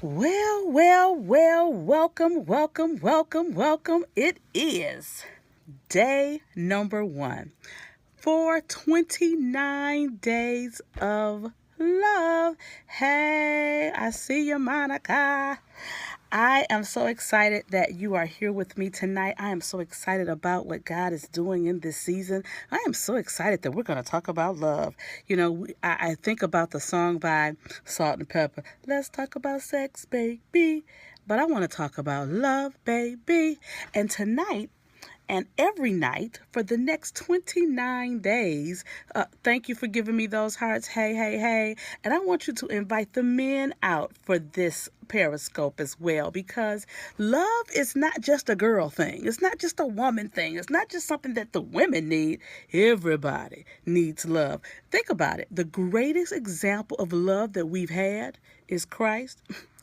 Welcome. It is day number 1 for 29 days of love. Hey, I see you, Monica. I am so excited that you are here with me tonight. I am so excited about what God is doing in this season. I am so excited that we're going to talk about love. You know, I think about the song by Salt and Pepper. Let's talk about sex, baby. But I want to talk about love, baby. And tonight, and every night for the next 29 days. Thank you for giving me those hearts. Hey. And I want you to invite the men out for this Periscope as well, because love is not just a girl thing. It's not just a woman thing. It's not just something that the women need. Everybody needs love. Think about it. The greatest example of love that we've had is Christ.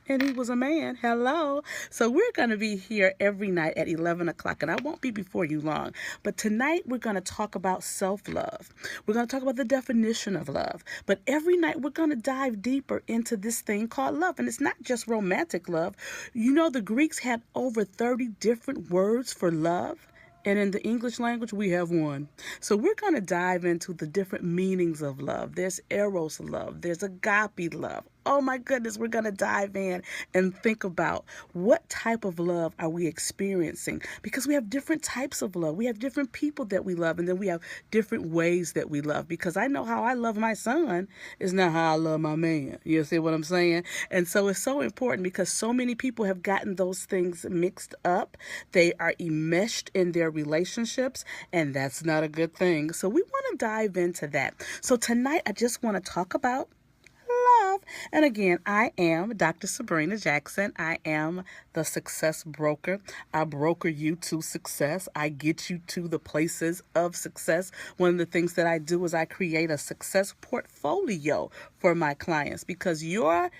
And he was a man. Hello. So we're going to be here every night at 11 o'clock, and I won't be before you long. But tonight we're going to talk about self-love. We're going to talk about the definition of love. But every night we're going to dive deeper into this thing called love. And it's not just romantic love. You know, the Greeks had over 30 different words for love. And in the English language, we have one. So we're going to dive into the different meanings of love. There's eros love. There's agape love. Oh my goodness, we're going to dive in and think about what type of love are we experiencing? Because we have different types of love. We have different people that we love, and then we have different ways that we love. Because I know how I love my son is not how I love my man. You see what I'm saying? And so it's so important because so many people have gotten those things mixed up. They are enmeshed in their relationships, and that's not a good thing. So we want to dive into that. So tonight, I just want to talk about love. And again, I am Dr. Sabrina Jackson. I am the success broker. I broker you to success. I get you to the places of success. One of the things that I do is I create a success portfolio for my clients, because your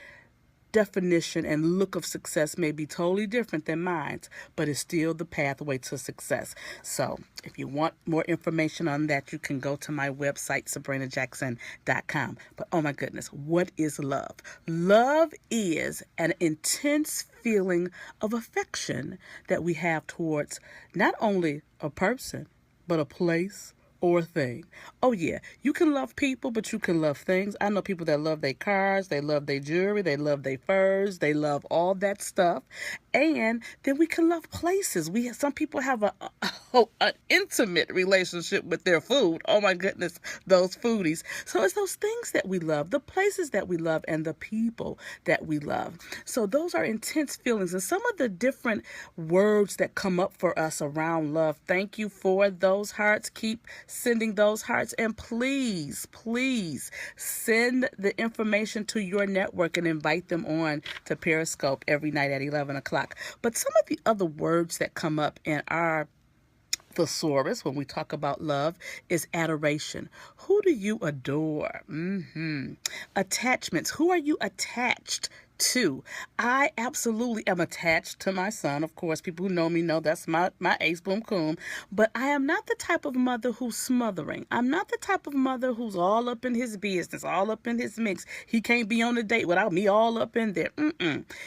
definition and look of success may be totally different than mine, but it's still the pathway to success. So if you want more information on that, you can go to my website, sabrinajackson.com. But oh my goodness, what is love? Love is an intense feeling of affection that we have towards not only a person, but a place or a thing. Oh yeah, you can love people, but you can love things. I know people that love their cars, they love their jewelry, they love their furs, they love all that stuff. And then we can love places. Some people have an intimate relationship with their food. Oh my goodness, those foodies. So it's those things that we love, the places that we love, and the people that we love. So those are intense feelings. And some of the different words that come up for us around love. Thank you for those hearts. Keep sending those hearts, and please send the information to your network and invite them on to Periscope every night at 11 o'clock. But some of the other words that come up in our thesaurus when we talk about love is adoration. Who do you adore? Attachments. Who are you attached to? I absolutely am attached to my son. Of course, people who know me know that's my ace boom coon. But I am not the type of mother who's smothering. I'm not the type of mother who's all up in his business, all up in his mix. He can't be on a date without me all up in there.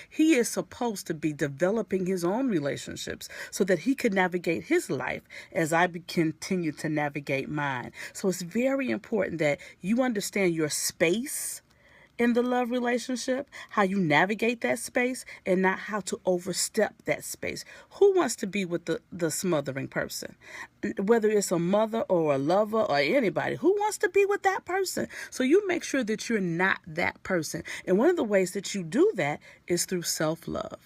He is supposed to be developing his own relationships so that he can navigate his life as I continue to navigate mine. So it's very important that you understand your space in the love relationship, how you navigate that space, and not how to overstep that space. Who wants to be with the smothering person? Whether it's a mother or a lover or anybody, who wants to be with that person? So you make sure that you're not that person. And one of the ways that you do that is through self-love.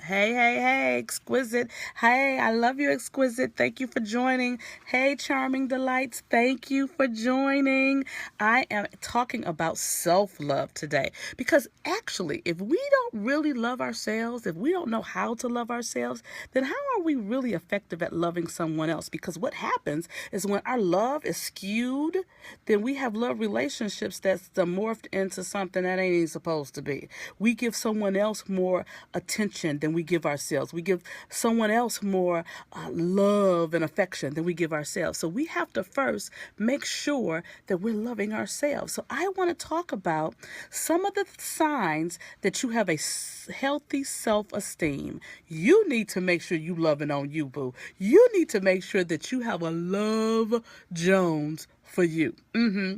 Hey, exquisite. Hey, I love you, exquisite. Thank you for joining. Hey, charming delights. Thank you for joining. I am talking about self-love today, because actually, if we don't really love ourselves, if we don't know how to love ourselves, then how are we really effective at loving someone else? Because what happens is when our love is skewed, then we have love relationships that's morphed into something that ain't even supposed to be. We give someone else more more attention than we give ourselves. We give someone else more love and affection than we give ourselves. So we have to first make sure that we're loving ourselves. So I want to talk about some of the signs that you have a healthy self-esteem. You need to make sure you loving on you, boo. You need to make sure that you have a Love Jones for you.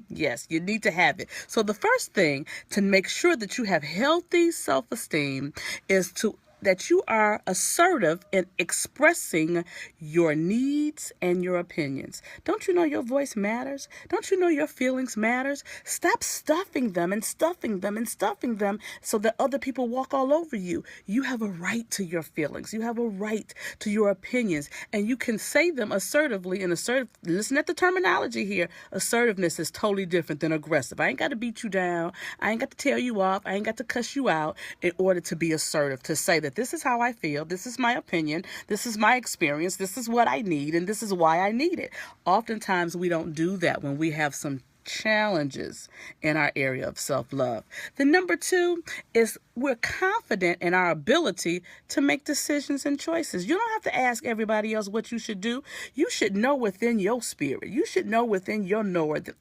Yes, you need to have it. So the first thing to make sure that you have healthy self-esteem is that you are assertive in expressing your needs and your opinions. Don't you know your voice matters? Don't you know your feelings matters? Stop stuffing them and stuffing them and stuffing them so that other people walk all over you. You have a right to your feelings. You have a right to your opinions, and you can say them assertively. And listen at the terminology here. Assertiveness is totally different than aggressive. I ain't got to beat you down. I ain't got to tell you off. I ain't got to cuss you out in order to be assertive, to say that this is how I feel, this is my opinion, this is my experience, this is what I need, and this is why I need it. Oftentimes we don't do that when we have some challenges in our area of self-love. The number 2 is we're confident in our ability to make decisions and choices. You don't have to ask everybody else what you should do. You should know within your spirit. You should know within your knower that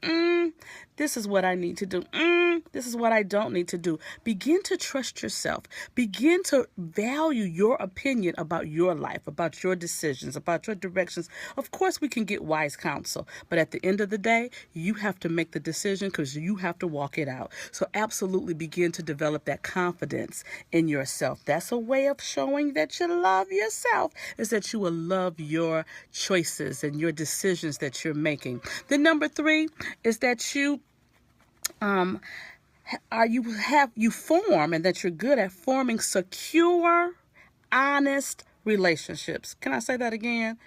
this is what I need to do. This is what I don't need to do. Begin to trust yourself. Begin to value your opinion about your life, about your decisions, about your directions. Of course, we can get wise counsel, but at the end of the day, you have to make the decision because you have to walk it out. So absolutely begin to develop that confidence in yourself. That's a way of showing that you love yourself, is that you will love your choices and your decisions that you're making. The number 3 is that you form and that you're good at forming secure, honest relationships. Can I say that again?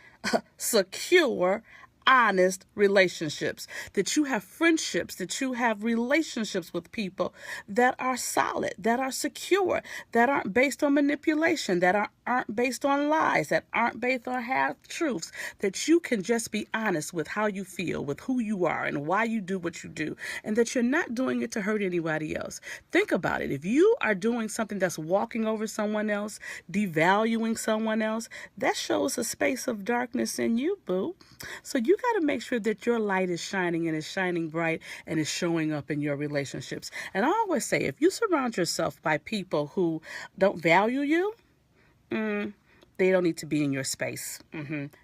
Secure, honest relationships. That you have friendships, that you have relationships with people that are solid, that are secure, that aren't based on manipulation, that aren't based on lies, that aren't based on half-truths, that you can just be honest with how you feel, with who you are and why you do what you do, and that you're not doing it to hurt anybody else. Think about it. If you are doing something that's walking over someone else, devaluing someone else, that shows a space of darkness in you, boo. So you got to make sure that your light is shining and is shining bright and is showing up in your relationships. And I always say, if you surround yourself by people who don't value you, they don't need to be in your space.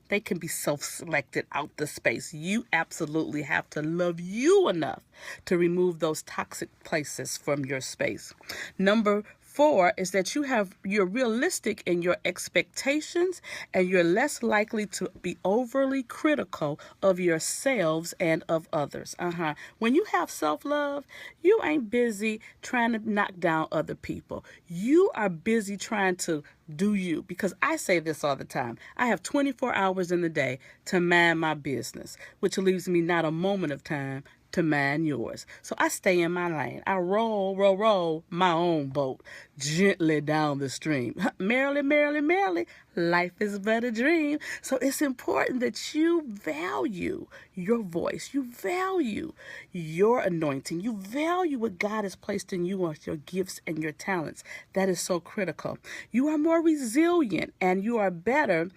They can be self-selected out the space. You absolutely have to love you enough to remove those toxic places from your space. Number 4 is that you're realistic in your expectations, and you're less likely to be overly critical of yourselves and of others. When you have self-love, you ain't busy trying to knock down other people. You are busy trying to do you, because I say this all the time. I have 24 hours in the day to mind my business, which leaves me not a moment of time to mind yours. So I stay in my lane. I roll my own boat gently down the stream. Merrily, merrily, merrily, life is but a dream. So it's important that you value your voice. You value your anointing. You value what God has placed in you, your gifts and your talents. That is so critical. You are more resilient and you are better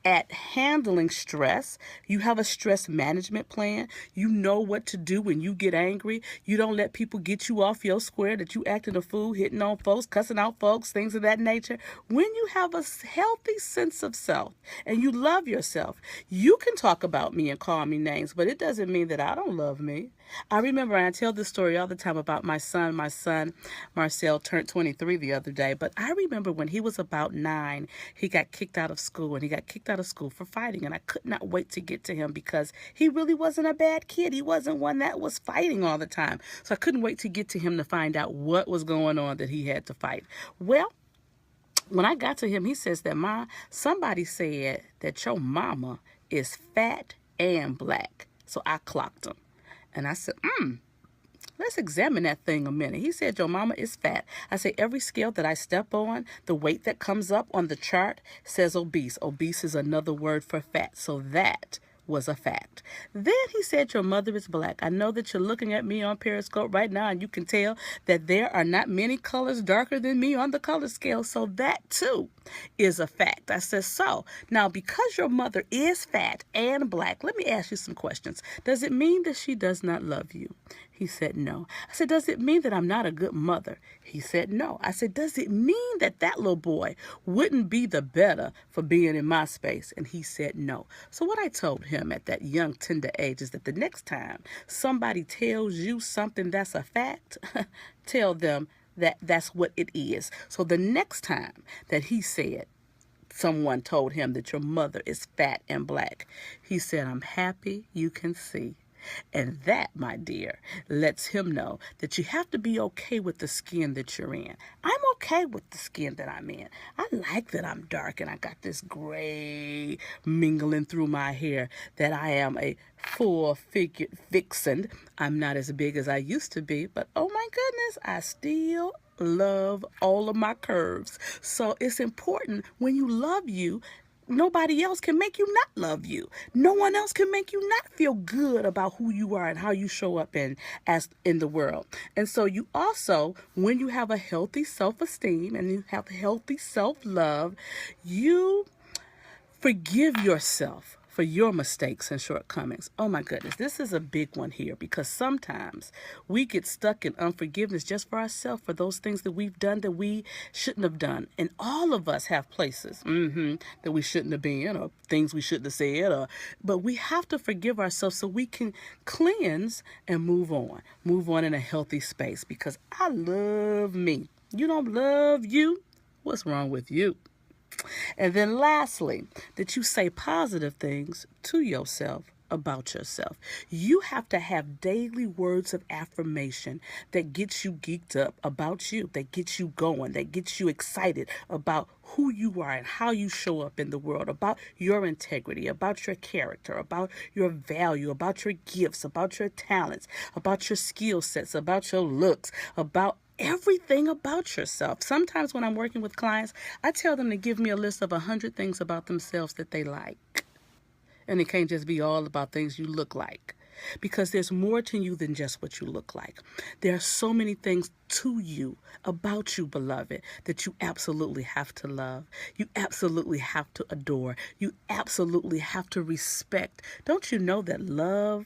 at handling stress. You have a stress management plan. You know what to do when you get angry. You don't let people get you off your square, that you acting a fool, hitting on folks, cussing out folks, things of that nature. When you have a healthy sense of self and you love yourself, you can talk about me and call me names, but it doesn't mean that I don't love me. I remember, and I tell this story all the time about my son. My son, Marcel, turned 23 the other day. But I remember when he was about 9, he got kicked out of school. And he got kicked out of school for fighting. And I could not wait to get to him because he really wasn't a bad kid. He wasn't one that was fighting all the time. So I couldn't wait to get to him to find out what was going on that he had to fight. Well, when I got to him, he says that somebody said that your mama is fat and black. So I clocked him. And I said, let's examine that thing a minute. He said, your mama is fat. I say, every scale that I step on, the weight that comes up on the chart says obese. Obese is another word for fat. So that was a fact. Then he said, your mother is black. I know that you're looking at me on Periscope right now, and you can tell that there are not many colors darker than me on the color scale. So that too is a fact. I said, so now because your mother is fat and black, let me ask you some questions. Does it mean that she does not love you? He said, no. I said, does it mean that I'm not a good mother? He said, no. I said, does it mean that that little boy wouldn't be the better for being in my space? And he said, no. So what I told him at that young, tender age is that the next time somebody tells you something that's a fact, tell them that that's what it is. So the next time that he said, someone told him that your mother is fat and black, he said, I'm happy you can see. And that, my dear, lets him know that you have to be okay with the skin that you're in. I'm okay with the skin that I'm in. I like that I'm dark and I got this gray mingling through my hair, that I am a full-figured vixen. I'm not as big as I used to be, but oh my goodness, I still love all of my curves. So it's important when you love you, nobody else can make you not love you. No one else can make you not feel good about who you are and how you show up in the world. And so you also, when you have a healthy self-esteem and you have healthy self-love, you forgive yourself for your mistakes and shortcomings. Oh my goodness, this is a big one here, because sometimes we get stuck in unforgiveness just for ourselves, for those things that we've done that we shouldn't have done. And all of us have places that we shouldn't have been, or things we shouldn't have said, but we have to forgive ourselves so we can cleanse and move on in a healthy space, because I love me. You don't love you? What's wrong with you? And then lastly, that you say positive things to yourself about yourself. You have to have daily words of affirmation that gets you geeked up about you, that gets you going, that gets you excited about who you are and how you show up in the world, about your integrity, about your character, about your value, about your gifts, about your talents, about your skill sets, about your looks, about everything about yourself. Sometimes when I'm working with clients, I tell them to give me a list of 100 things about themselves that they like. And it can't just be all about things you look like, because there's more to you than just what you look like. There are so many things to you, about you, beloved, that you absolutely have to love. You absolutely have to adore. You absolutely have to respect. Don't you know that love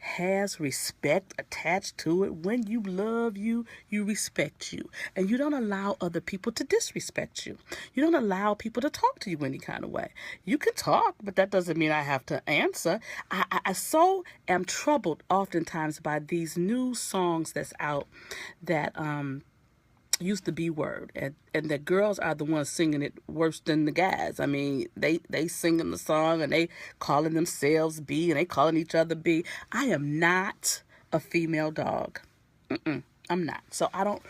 has respect attached to it? When you love you, you respect you. And you don't allow other people to disrespect you. You don't allow people to talk to you any kind of way. You can talk, but that doesn't mean I have to answer. I so am troubled oftentimes by these new songs that's out that use the B word, and the girls are the ones singing it worse than the guys. I mean, they singing the song and they calling themselves B and they calling each other B. I am not a female dog. I'm not. So I don't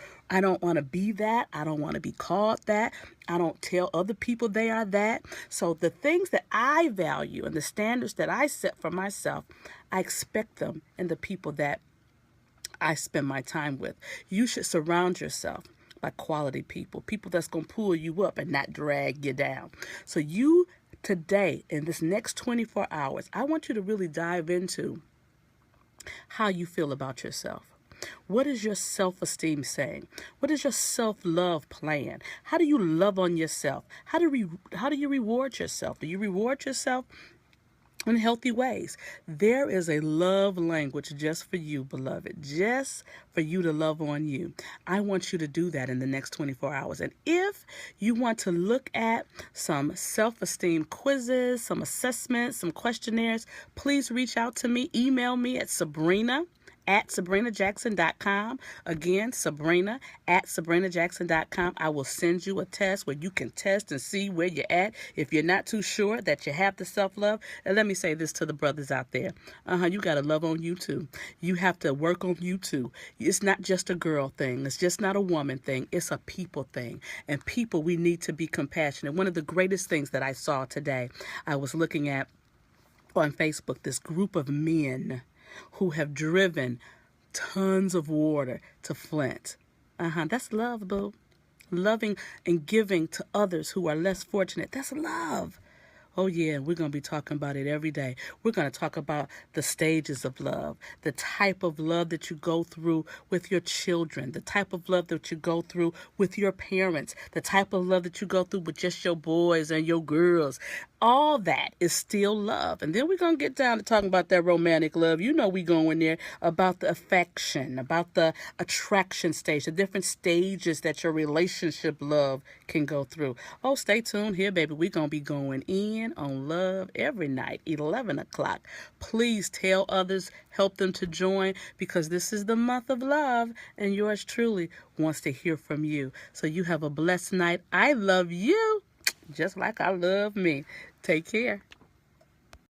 want to be that. I don't want to be called that. I don't tell other people they are that. So the things that I value and the standards that I set for myself, I expect them in the people that I spend my time with. You should surround yourself by quality people, people that's going to pull you up and not drag you down. So you today, in this next 24 hours, I want you to really dive into how you feel about yourself. What is your self-esteem saying? What is your self-love plan? How do you love on yourself? How do you reward yourself? Do you reward yourself in healthy ways? There is a love language just for you, beloved, just for you to love on you. I want you to do that in the next 24 hours. And if you want to look at some self-esteem quizzes, some assessments, some questionnaires, please reach out to me. Email me at sabrina@sabrinajackson.com. Again, Sabrina@sabrinajackson.com. I will send you a test where you can test and see where you're at. If you're not too sure that you have the self-love, and let me say this to the brothers out there. You got to love on you too. You have to work on you too. It's not just a girl thing. It's just not a woman thing. It's a people thing. And people, we need to be compassionate. One of the greatest things that I saw today, I was looking at on Facebook, this group of men who have driven tons of water to Flint. That's love, boo. Loving and giving to others who are less fortunate. That's love. Oh, yeah, we're going to be talking about it every day. We're going to talk about the stages of love, the type of love that you go through with your children, the type of love that you go through with your parents, the type of love that you go through with just your boys and your girls. All that is still love. And then we're going to get down to talking about that romantic love. You know we going there about the affection, about the attraction stage, the different stages that your relationship love can go through. Oh, stay tuned here, baby. We're going to be going in on love every night, 11 o'clock. Please tell others, help them to join, because this is the month of love, and yours truly wants to hear from you. So you have a blessed night. I love you just like I love me. Take care.